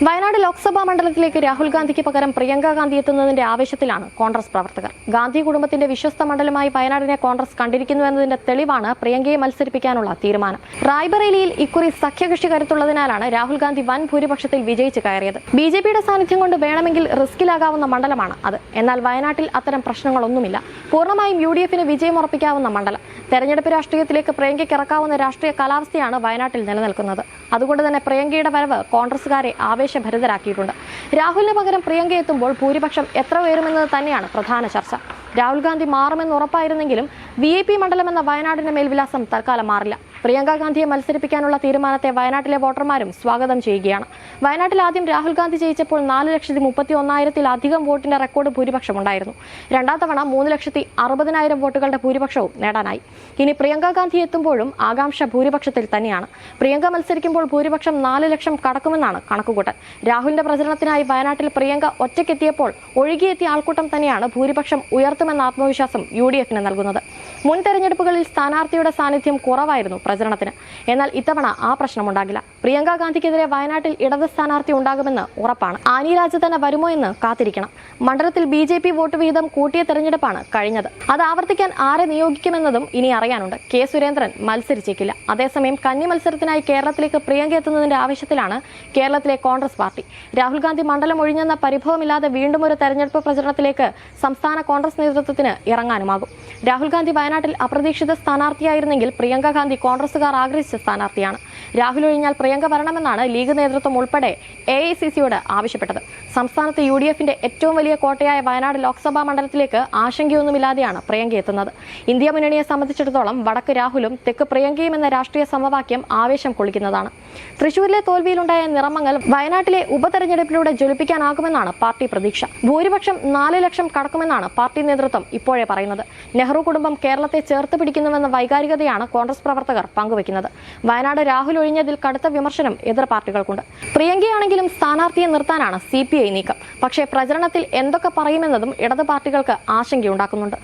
വയനാട് ലോക്സഭാ മണ്ഡലത്തിലേക്ക് രാഹുൽ ഗാന്ധിക്ക് പകരം പ്രിയങ്ക ഗാന്ധി എത്തുന്നതിന്റെ ആവേശത്തിലാണ് കോൺഗ്രസ് പ്രവർത്തകർ. ഗാന്ധി കുടുംബത്തിന്റെ വിശ്വസ്ത മണ്ഡലമായി വയനാടിനെ കോൺഗ്രസ് കണ്ടിരിക്കുന്നുവെന്നതിന്റെ തെളിവാണ് പ്രിയങ്കയെ മത്സരിപ്പിക്കാനുള്ള തീരുമാനം. റായ്ബറേലിയിൽ ഇക്കുറി സഖ്യകക്ഷി കരുത്തുള്ളതിനാലാണ് രാഹുൽ ഗാന്ധി വൻ ഭൂരിപക്ഷത്തിൽ വിജയിച്ച് കയറിയത്. ബിജെപിയുടെ സാന്നിധ്യം കൊണ്ട് വേണമെങ്കിൽ റിസ്കിലാകാവുന്ന മണ്ഡലമാണ് അത്. എന്നാൽ വയനാട്ടിൽ അത്തരം പ്രശ്നങ്ങളൊന്നുമില്ല. പൂർണ്ണമായും UDFന് വിജയമുറപ്പിക്കാവുന്ന മണ്ഡലം. തെരഞ്ഞെടുപ്പ് രാഷ്ട്രീയത്തിലേക്ക് പ്രിയങ്കയ്ക്ക് ഇറക്കാവുന്ന രാഷ്ട്രീയ കാലാവസ്ഥയാണ് വയനാട്ടിൽ നിലനിൽക്കുന്നത്. അതുകൊണ്ട് തന്നെ പ്രിയങ്കയുടെ വരവ് കോൺഗ്രസുകാരെ ആവേശഭരിതരാക്കിയിട്ടുണ്ട്. രാഹുലിന് പകരം പ്രിയങ്ക എത്തുമ്പോൾ ഭൂരിപക്ഷം എത്ര ഉയരുമെന്നത് തന്നെയാണ് പ്രധാന ചർച്ച. രാഹുൽ ഗാന്ധി മാറുമെന്ന് ഉറപ്പായിരുന്നെങ്കിലും VIP മണ്ഡലമെന്ന വയനാടിന്റെ മേൽവിലാസം തൽക്കാലം മാറില്ല. പ്രിയങ്ക ഗാന്ധിയെ മത്സരിപ്പിക്കാനുള്ള തീരുമാനത്തെ വയനാട്ടിലെ വോട്ടർമാരും സ്വാഗതം ചെയ്യുകയാണ്. വയനാട്ടിൽ ആദ്യം രാഹുൽ ഗാന്ധി ജയിച്ചപ്പോൾ 4,31,000-ലധികം വോട്ടിന്റെ റെക്കോർഡ് ഭൂരിപക്ഷം ഉണ്ടായിരുന്നു. രണ്ടാം തവണ 3,60,000 വോട്ടുകളുടെ ഭൂരിപക്ഷവും നേടാനായി. ഇനി പ്രിയങ്ക ഗാന്ധി എത്തുമ്പോഴും ആകാംക്ഷ ഭൂരിപക്ഷത്തിൽ തന്നെയാണ്. പ്രിയങ്ക മത്സരിക്കുമ്പോൾ ഭൂരിപക്ഷം 4 ലക്ഷം കടക്കുമെന്നാണ് കണക്കുകൂട്ടൽ. രാഹുലിന്റെ പ്രചരണത്തിനായി വയനാട്ടിൽ പ്രിയങ്ക ഒറ്റയ്ക്കെത്തിയപ്പോൾ ഒഴുകിയെത്തിയ ആൾക്കൂട്ടം തന്നെയാണ് ഭൂരിപക്ഷം ഉയർത്തുമെന്ന ആത്മവിശ്വാസം UDFന് നൽകുന്നത്. മുൻ തെരഞ്ഞെടുപ്പുകളിൽ സ്ഥാനാർത്ഥിയുടെ സാന്നിധ്യം കുറവായിരുന്നു പ്രചരണത്തിന്. എന്നാൽ ഇത്തവണ ആ പ്രശ്നമുണ്ടാകില്ല. പ്രിയങ്ക ഗാന്ധിക്കെതിരെ വയനാട്ടിൽ ഇടത് സ്ഥാനാർത്ഥി ഉണ്ടാകുമെന്ന് ഉറപ്പാണ്. ആനി രാജ തന്നെ വരുമോ എന്ന് കാത്തിരിക്കണം. മണ്ഡലത്തിൽ BJP വോട്ട് വിഹിതം കൂട്ടിയ തെരഞ്ഞെടുപ്പാണ് കഴിഞ്ഞത്. അത് ആവർത്തിക്കാൻ ആരെ നിയോഗിക്കുമെന്നതും ഇനി അറിയാനുണ്ട്. K. സുരേന്ദ്രൻ മത്സരിച്ചേക്കില്ല. അതേസമയം കന്നി മത്സരത്തിനായി കേരളത്തിലേക്ക് പ്രിയങ്ക എത്തുന്നതിന്റെ ആവശ്യത്തിലാണ് കേരളത്തിലെ കോൺഗ്രസ് പാർട്ടി. രാഹുൽ ഗാന്ധി മണ്ഡലം ഒഴിഞ്ഞെന്ന പരിഭവമില്ലാതെ വീണ്ടും ഒരു തെരഞ്ഞെടുപ്പ് പ്രചരണത്തിലേക്ക് സംസ്ഥാന കോൺഗ്രസ് നേതൃത്വത്തിന് ഇറങ്ങാനുമാകും. രാഹുൽ ഗാന്ധി വയനാട്ടിൽ അപ്രതീക്ഷിത സ്ഥാനാർത്ഥിയായിരുന്നെങ്കിൽ പ്രിയങ്ക ഗാന്ധി കോൺഗ്രസുകാർ ആഗ്രഹിച്ച സ്ഥാനാർത്ഥിയാണ്. രാഹുൽ ഒഴിഞ്ഞാൽ പ്രിയങ്ക വരണമെന്നാണ് ലീഗ് നേതൃത്വം ഉൾപ്പെടെ AICCയോട് ആവശ്യപ്പെട്ടത്. സംസ്ഥാനത്ത് UDFന്റെ ഏറ്റവും വലിയ കോട്ടയായ വയനാട് ലോക്സഭാ മണ്ഡലത്തിലേക്ക് ആശങ്കയൊന്നുമില്ലാതെയാണ് പ്രിയങ്ക എത്തുന്നത്. ഇന്ത്യ മുന്നണിയെ സംബന്ധിച്ചിടത്തോളം വടക്ക് രാഹുലും തെക്ക് പ്രിയങ്കയും എന്ന രാഷ്ട്രീയ സമവാക്യം ആവേശം കൊള്ളിക്കുന്നതാണ്. തൃശൂരിലെ തോൽവിയിലുണ്ടായ നിറമങ്ങൽ വയനാട്ടിലെ ഉപതെരഞ്ഞെടുപ്പിലൂടെ ജ്വലിപ്പിക്കാനാകുമെന്നാണ് പാർട്ടി പ്രതീക്ഷ. ഭൂരിപക്ഷം 4 ലക്ഷം കടക്കുമെന്നാണ് പാർട്ടി നേതൃത്വം ഇപ്പോഴേ പറയുന്നത്. നെഹ്റു കുടുംബം കേരളത്തെ ചേർത്ത് പിടിക്കുന്നുവെന്ന വൈകാരികതയാണ് കോൺഗ്രസ് പ്രവർത്തകർ പങ്കുവയ്ക്കുന്നത്. വയനാട് രാഹുൽ ഒഴിഞ്ഞതിൽ കടുത്ത വിമർശനം എതിർ പാർട്ടികൾക്കുണ്ട്. പ്രിയങ്കയാണെങ്കിലും സ്ഥാനാർത്ഥിയെ നിർത്താനാണ് CPI നീക്കം. പക്ഷേ പ്രചരണത്തിൽ എന്തൊക്കെ പറയുമെന്നതും ഇടത് പാർട്ടികൾക്ക് ആശങ്കയുണ്ടാക്കുന്നുണ്ട്.